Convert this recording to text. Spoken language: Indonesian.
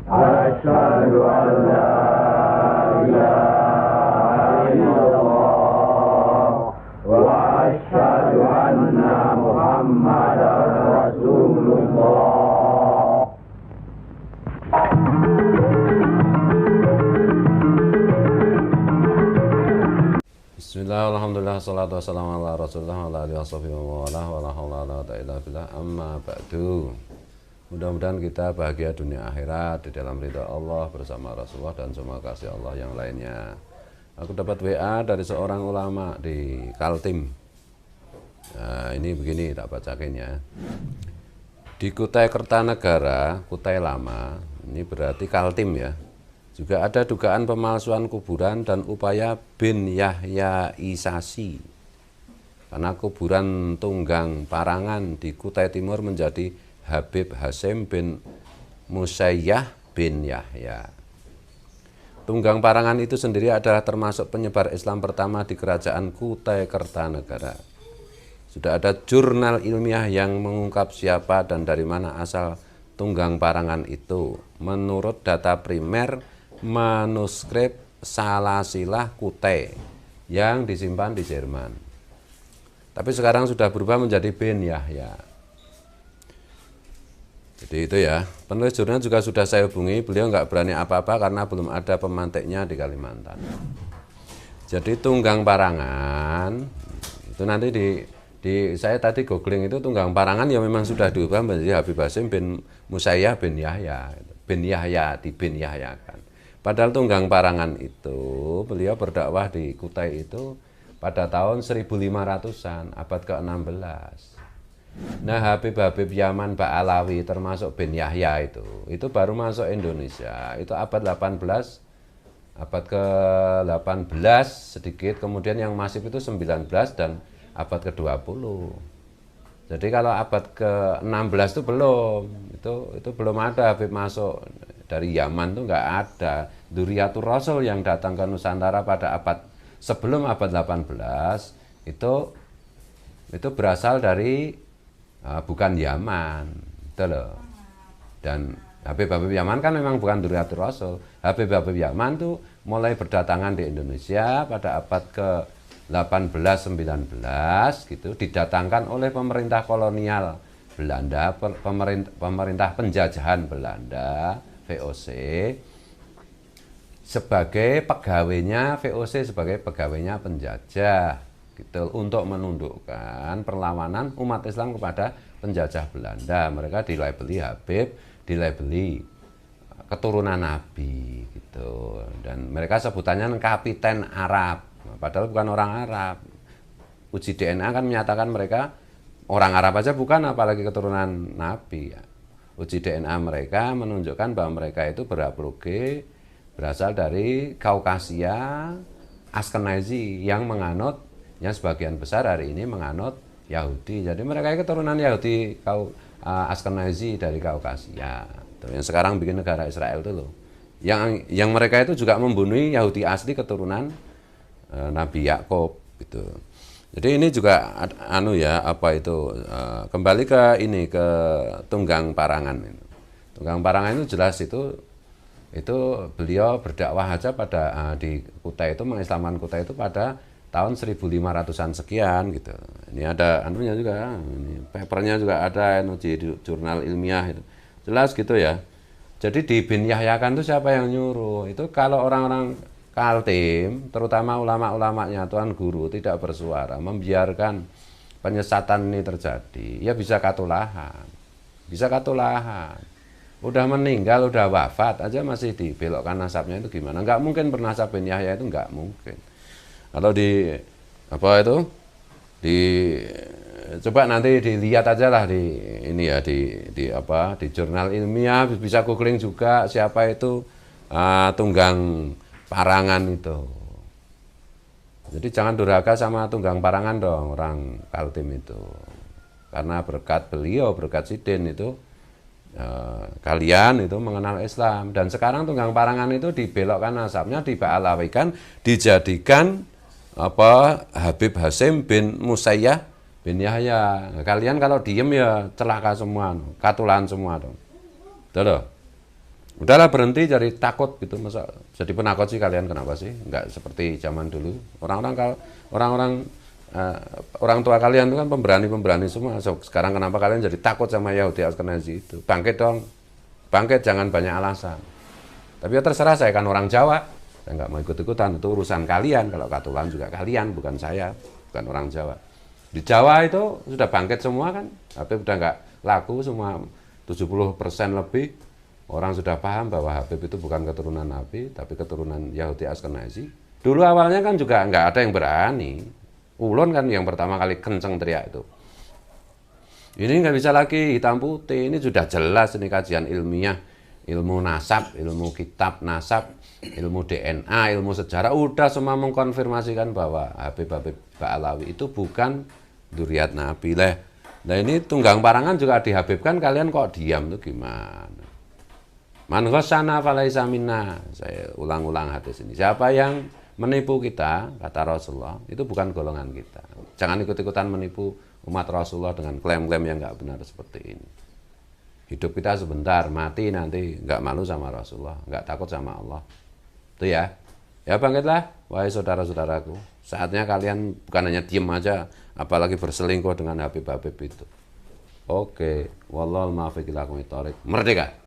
أشهد أن لا إله إلا الله وأشهد أن محمدا رسول الله. Bismillah, alhamdulillah, salatu wassalamu ala rasulullah wa ala alihi wa la haula wala quwwata illa billah, amma ba'du. Mudah-mudahan kita bahagia dunia akhirat di dalam ridha Allah bersama Rasulullah dan semua kasih Allah yang lainnya. Aku dapat WA dari seorang ulama di Kaltim. Nah, ini begini, tak bacain ya. Di Kutai Kertanegara, Kutai Lama, ini berarti Kaltim ya, juga ada dugaan pemalsuan kuburan dan upaya bin Yahyaisasi. Karena kuburan Tunggang Parangan di Kutai Timur menjadi Habib Hasyim bin Musayyah bin Yahya. Tunggang Parangan itu sendiri adalah termasuk penyebar Islam pertama di kerajaan Kutai Kertanegara. Sudah ada jurnal ilmiah yang mengungkap siapa dan dari mana asal Tunggang Parangan itu. Menurut data primer manuskrip Salasilah Kutai yang disimpan di Jerman. Tapi sekarang sudah berubah menjadi bin Yahya. Jadi itu ya, penulis jurnal juga sudah saya hubungi, beliau nggak berani apa-apa karena belum ada pemantiknya di Kalimantan. Jadi Tunggang Parangan itu nanti saya tadi googling itu Tunggang Parangan ya memang sudah diubah menjadi Habib Hasyim bin Musayyah bin Yahya. Bin Yahya di bin Yahya kan. Padahal Tunggang Parangan itu beliau berdakwah di Kutai itu pada tahun 1500-an, abad ke-16. Nah, Habib-Habib Yaman Ba'alawi termasuk bin Yahya itu baru masuk Indonesia, itu abad 18, abad ke-18 sedikit, kemudian yang masif itu 19 dan abad ke-20. Jadi kalau abad ke-16 itu belum ada Habib masuk dari Yaman, itu nggak ada. Dzurriyyatur Rasul yang datang ke Nusantara pada sebelum abad 18 itu berasal dari bukan Yaman, gitu loh. Dan Habib-Habib Yaman kan memang bukan Dzurriyyatur Rasul. Habib-Habib Yaman tuh mulai berdatangan di Indonesia pada abad ke-18-19 gitu, didatangkan oleh pemerintah kolonial Belanda, pemerintah penjajahan Belanda, VOC, sebagai pegawainya VOC, sebagai pegawainya penjajah gitu, untuk menundukkan perlawanan umat Islam kepada penjajah Belanda. Mereka dilabeli Habib, dilabeli keturunan Nabi gitu, dan mereka sebutannya kapiten Arab, padahal bukan orang Arab. Uji DNA kan menyatakan mereka orang Arab aja bukan, apalagi keturunan Nabi ya. Uji DNA mereka menunjukkan bahwa mereka itu berasal dari Kaukasia Ashkenazi yang sebagian besar hari ini menganut Yahudi. Jadi mereka keturunan Yahudi Ashkenazi dari Kaukasia. Yang sekarang bikin negara Israel itu loh. Yang mereka itu juga membunuh Yahudi asli keturunan Nabi Yakub gitu. Jadi ini juga kembali ke Tunggang Parangan. Tunggang Parangan itu jelas itu beliau berdakwah aja di Kutai itu, mengislamkan Kutai itu pada tahun 1500-an sekian gitu. Ini ada juga, ini papernya juga ada, di jurnal ilmiah itu. Jelas gitu ya. Jadi di bin Yahya kan itu siapa yang nyuruh? Itu kalau orang-orang Kaltim, terutama ulama-ulamanya, tuan guru tidak bersuara, membiarkan penyesatan ini terjadi, ya bisa katulahan. Udah meninggal, udah wafat aja masih dibelokkan nasabnya, itu gimana? Nggak mungkin bernasab bin Yahya, itu nggak mungkin. Kalau coba nanti dilihat aja lah di jurnal ilmiah, bisa googling juga siapa itu Tunggang Parangan itu. Jadi jangan durhaka sama Tunggang Parangan dong, orang Kaltim itu. Karena berkat beliau, berkat Sidin itu kalian itu mengenal Islam. Dan sekarang Tunggang Parangan itu dibelokkan nasabnya, diba'alawikan, dijadikan Habib Hasyim bin Musayyah bin Yahya. Kalian kalau diem ya celaka semua, katulan semua dong. Betul loh. Udahlah berhenti jadi takut gitu, masa jadi penakut sih kalian, kenapa sih? Nggak seperti zaman dulu. Orang-orang orang tua kalian itu kan pemberani semua. Sekarang kenapa kalian jadi takut sama Yahudi Askenazi itu? Bangkit dong, bangkit, jangan banyak alasan. Tapi ya terserah, saya kan orang Jawa, saya nggak mau ikut-ikutan, itu urusan kalian. Kalau Katulan juga kalian, bukan saya, bukan orang Jawa. Di Jawa itu sudah bangkit semua kan, Habib udah nggak laku semua, 70% lebih. Orang sudah paham bahwa Habib itu bukan keturunan Nabi, tapi keturunan Yahudi Askenazi. Dulu awalnya kan juga nggak ada yang berani. Ulun kan yang pertama kali kenceng teriak itu. Ini nggak bisa lagi hitam putih, ini sudah jelas, ini kajian ilmiah, ilmu nasab, ilmu kitab nasab, ilmu DNA, ilmu sejarah, udah semua mengkonfirmasikan bahwa Habib Ba'alawi itu bukan dzurriyyat Nabi lah. Nah ini tunggang parangan juga dihabibkan, kalian kok diam tuh gimana? Man ghassana falaisa minna. Saya ulang-ulang hadis ini. Siapa yang menipu kita, kata Rasulullah, itu bukan golongan kita. Jangan ikut-ikutan menipu umat Rasulullah dengan klaim-klaim yang nggak benar seperti ini. Hidup kita sebentar, mati nanti, nggak malu sama Rasulullah, nggak takut sama Allah. Itu ya. Ya bangkitlah, wahai saudara-saudaraku. Saatnya kalian bukan hanya diem aja, apalagi berselingkuh dengan Habib-Habib itu. Oke, wallahul muwaffiq ila aqwamit thoriq. Merdeka.